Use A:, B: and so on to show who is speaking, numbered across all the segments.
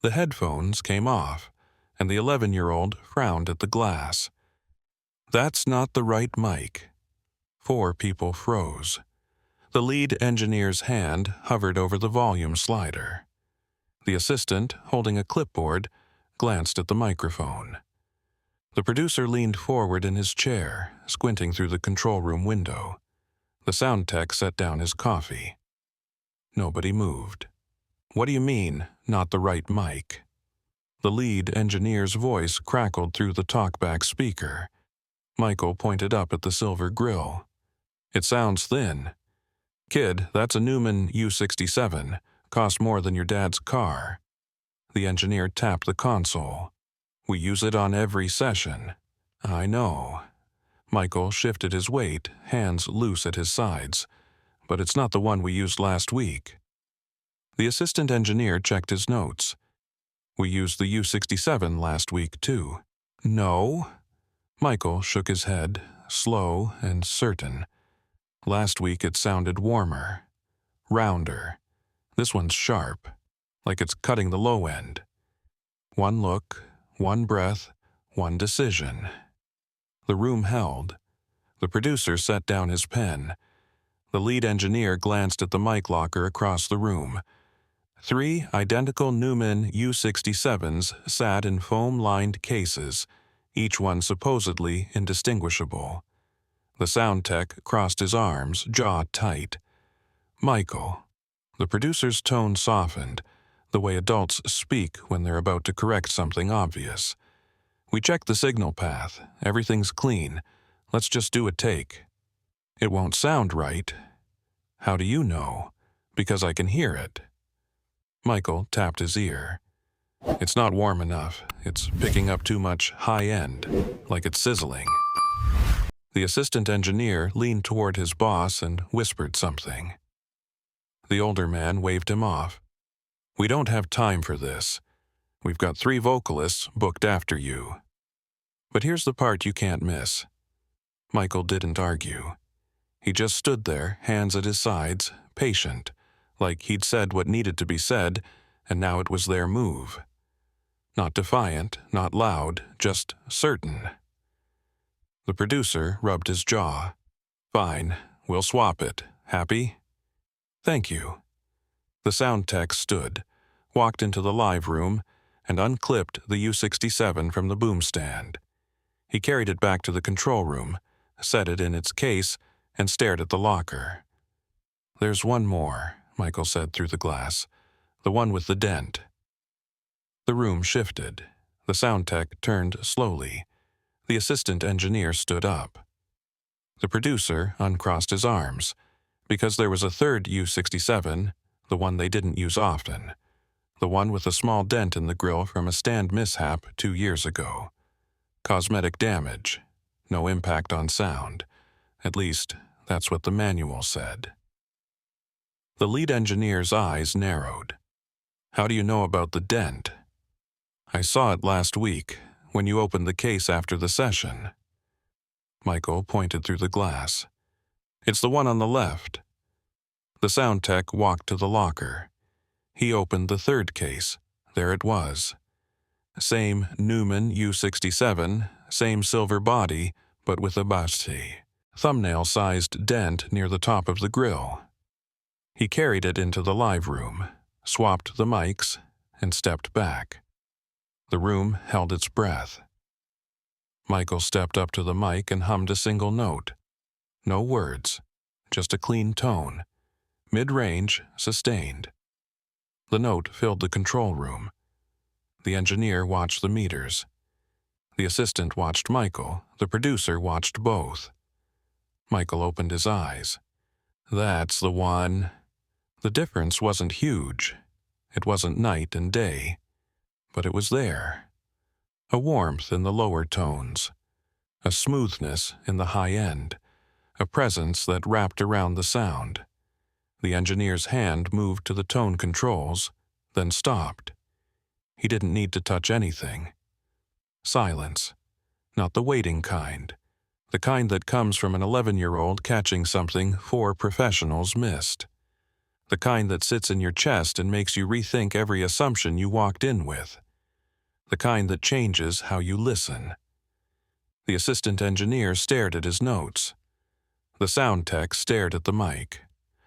A: The headphones came off, and the 11-year-old frowned at the glass. That's not the right mic. 4 people froze. The lead engineer's hand hovered over the volume slider. The assistant, holding a clipboard, glanced at the microphone. The producer leaned forward in his chair, squinting through the control room window. The sound tech set down his coffee. Nobody moved. What do you mean, not the right mic? The lead engineer's voice crackled through the talkback speaker. Michael pointed up at the silver grill. It sounds thin. Kid, that's a Newman U67. Cost more than your dad's car. The engineer tapped the console. We use it on every session. I know. Michael shifted his weight, hands loose at his sides. But it's not the one we used last week. The assistant engineer checked his notes. We used the U67 last week, too. No. Michael shook his head, slow and certain. Last week it sounded warmer, rounder. This one's sharp, like it's cutting the low end. One look, one breath, one decision. The room held. The producer set down his pen. The lead engineer glanced at the mic locker across the room. 3 identical Newman U67s sat in foam-lined cases, each one supposedly indistinguishable. The sound tech crossed his arms, jaw tight. Michael. The producer's tone softened, the way adults speak when they're about to correct something obvious. We checked the signal path. Everything's clean. Let's just do a take. It won't sound right. How do you know? Because I can hear it. Michael tapped his ear. It's not warm enough. It's picking up too much high end, like it's sizzling. The assistant engineer leaned toward his boss and whispered something. The older man waved him off. We don't have time for this. We've got 3 vocalists booked after you. But here's the part you can't miss. Michael didn't argue. He just stood there, hands at his sides, patient, like he'd said what needed to be said, and now it was their move. Not defiant, not loud, just certain. The producer rubbed his jaw. Fine, we'll swap it. Happy? Thank you. The sound tech stood, walked into the live room, and unclipped the U67 from the boom stand. He carried it back to the control room, set it in its case, and stared at the locker. There's one more, Michael said through the glass. The one with the dent. The room shifted. The sound tech turned slowly. The assistant engineer stood up. The producer uncrossed his arms, because there was a third U67, the one they didn't use often. The one with a small dent in the grill from a stand mishap 2 years ago. Cosmetic damage. No impact on sound. At least, that's what the manual said. The lead engineer's eyes narrowed. How do you know about the dent? I saw it last week, when you opened the case after the session. Michael pointed through the glass. It's the one on the left. The sound tech walked to the locker. He opened the 3rd case. There it was. Same Newman U67, same silver body, but with a basti, thumbnail-sized dent near the top of the grill. He carried it into the live room, swapped the mics, and stepped back. The room held its breath. Michael stepped up to the mic and hummed a single note. No words, just a clean tone. Mid-range, sustained. The note filled the control room. The engineer watched the meters. The assistant watched Michael. The producer watched both. Michael opened his eyes. That's the one. The difference wasn't huge. It wasn't night and day. But it was there. A warmth in the lower tones. A smoothness in the high end. A presence that wrapped around the sound. The engineer's hand moved to the tone controls, then stopped. He didn't need to touch anything. Silence. Not the waiting kind. The kind that comes from an 11-year-old catching something 4 professionals missed. The kind that sits in your chest and makes you rethink every assumption you walked in with. The kind that changes how you listen. The assistant engineer stared at his notes. The sound tech stared at the mic.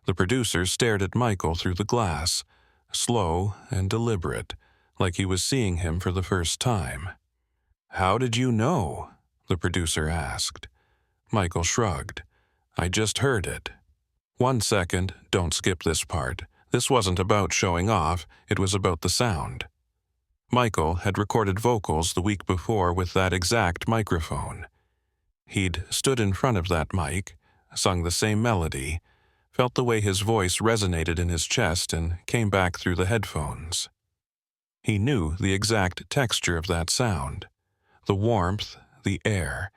A: The producer stared at Michael through the glass, slow and deliberate, like he was seeing him for the first time. "How did you know?" the producer asked. Michael shrugged. "I just heard it." "1 second, don't skip this part. This wasn't about showing off, it was about the sound." Michael had recorded vocals the week before with that exact microphone. He'd stood in front of that mic, sung the same melody, felt the way his voice resonated in his chest and came back through the headphones. He knew the exact texture of that sound, the warmth, the air,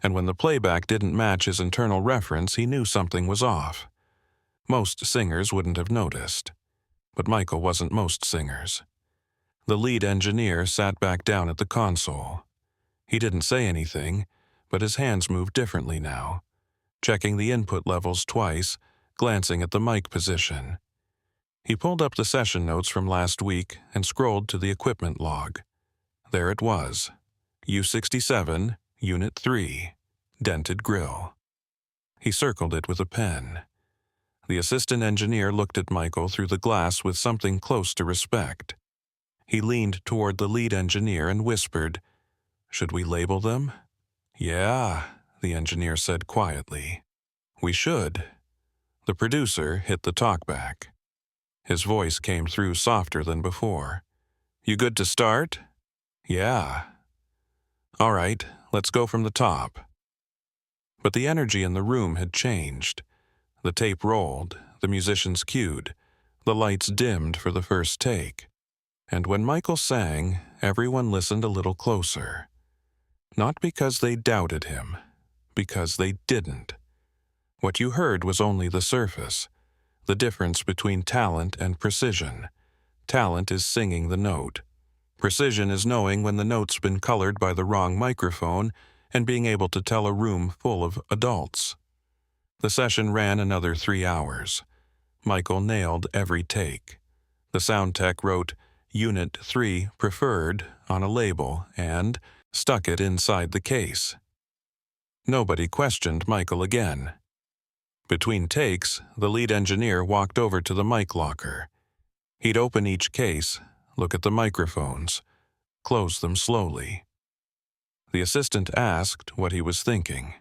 A: and when the playback didn't match his internal reference, he knew something was off. Most singers wouldn't have noticed, but Michael wasn't most singers. The lead engineer sat back down at the console. He didn't say anything, but his hands moved differently now, checking the input levels twice, glancing at the mic position. He pulled up the session notes from last week and scrolled to the equipment log. There it was. U67, Unit 3, dented grill. He circled it with a pen. The assistant engineer looked at Michael through the glass with something close to respect. He leaned toward the lead engineer and whispered, "Should we label them?" "Yeah," the engineer said quietly. "We should." The producer hit the talkback. His voice came through softer than before. "You good to start?" "Yeah." "All right, let's go from the top." But the energy in the room had changed. The tape rolled, the musicians cued, the lights dimmed for the first take. And when Michael sang, everyone listened a little closer. Not because they doubted him, because they didn't. What you heard was only the surface, the difference between talent and precision. Talent is singing the note. Precision is knowing when the note's been colored by the wrong microphone and being able to tell a room full of adults. The session ran another 3 hours. Michael nailed every take. The sound tech wrote Unit 3 Preferred on a label and stuck it inside the case. Nobody questioned Michael again. Between takes, the lead engineer walked over to the mic locker. He'd open each case, look at the microphones, close them slowly. The assistant asked what he was thinking.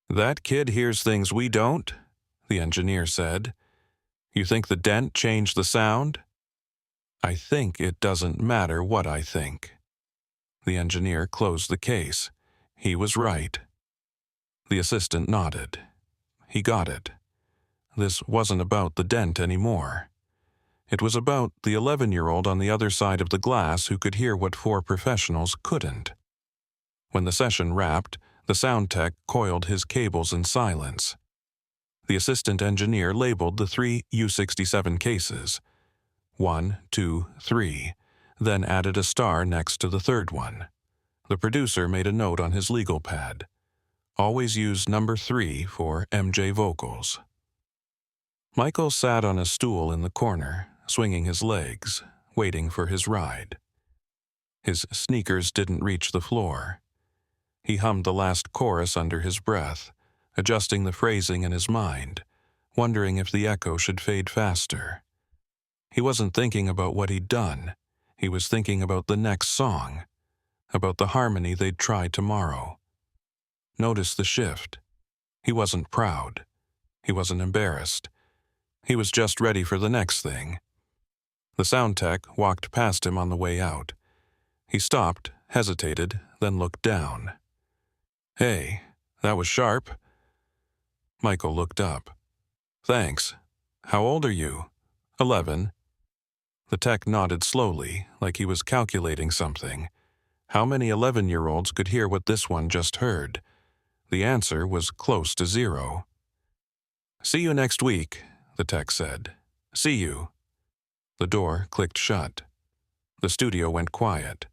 A: "That kid hears things we don't," the engineer said. "You think the dent changed the sound?" "I think it doesn't matter what I think." The engineer closed the case. He was right. The assistant nodded. He got it. This wasn't about the dent anymore. It was about the 11-year-old on the other side of the glass who could hear what 4 professionals couldn't. When the session wrapped, the sound tech coiled his cables in silence. The assistant engineer labeled the 3 U67 cases. 1, 2, 3, then added a star next to the third one. The producer made a note on his legal pad. Always use number 3 for MJ vocals. Michael sat on a stool in the corner, swinging his legs, waiting for his ride. His sneakers didn't reach the floor. He hummed the last chorus under his breath, adjusting the phrasing in his mind, wondering if the echo should fade faster. He wasn't thinking about what he'd done. He was thinking about the next song, about the harmony they'd try tomorrow. Notice the shift. He wasn't proud. He wasn't embarrassed. He was just ready for the next thing. The sound tech walked past him on the way out. He stopped, hesitated, then looked down. "Hey, that was sharp." Michael looked up. "Thanks. How old are you?" 11. The tech nodded slowly, like he was calculating something. How many 11-year-olds could hear what this one just heard? The answer was close to 0. "See you next week," the tech said. "See you." The door clicked shut. The studio went quiet.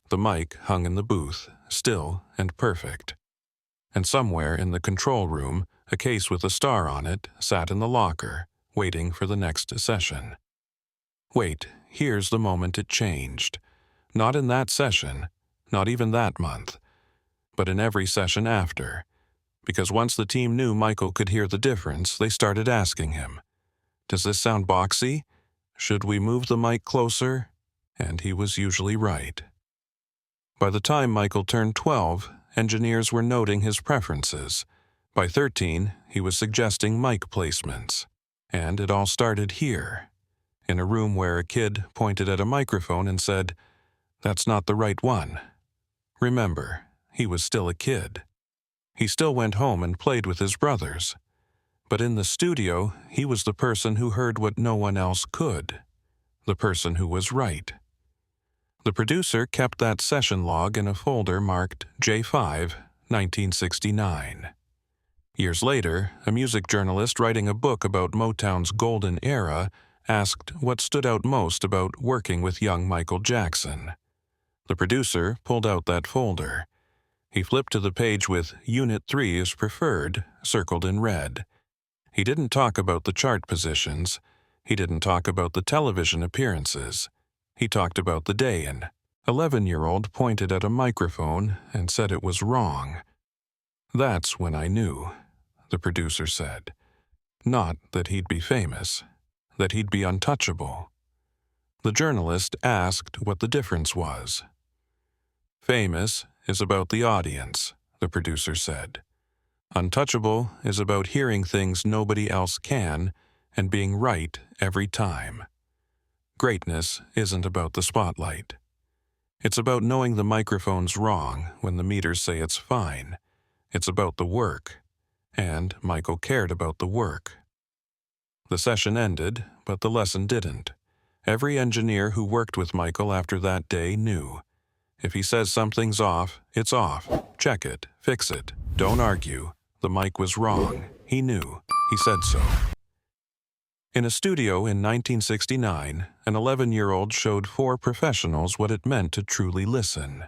A: The mic hung in the booth, still and perfect. And somewhere in the control room, a case with a star on it sat in the locker, waiting for the next session. Wait, here's the moment it changed. Not in that session, not even that month, but in every session after. Because once the team knew Michael could hear the difference, they started asking him, "Does this sound boxy? Should we move the mic closer?" And he was usually right. By the time Michael turned 12, engineers were noting his preferences. By 13, he was suggesting mic placements. And it all started here, in a room where a kid pointed at a microphone and said, "That's not the right one." Remember, he was still a kid. He still went home and played with his brothers. But in the studio, he was the person who heard what no one else could. The person who was right. The producer kept that session log in a folder marked J5, 1969. Years later, a music journalist writing a book about Motown's golden era asked what stood out most about working with young Michael Jackson. The producer pulled out that folder. He flipped to the page with Unit 3 is preferred, circled in red. He didn't talk about the chart positions. He didn't talk about the television appearances. He talked about the day an 11-year-old pointed at a microphone and said it was wrong. "That's when I knew," the producer said. Not that he'd be famous, that he'd be untouchable. The journalist asked what the difference was. "Famous is about the audience," the producer said. "Untouchable is about hearing things nobody else can and being right every time. Greatness isn't about the spotlight. It's about knowing the microphone's wrong when the meters say it's fine. It's about the work. And Michael cared about the work." The session ended, but the lesson didn't. Every engineer who worked with Michael after that day knew. If he says something's off, it's off. Check it, fix it, don't argue. The mic was wrong. He knew. He said so. In a studio in 1969, an 11-year-old showed 4 professionals what it meant to truly listen.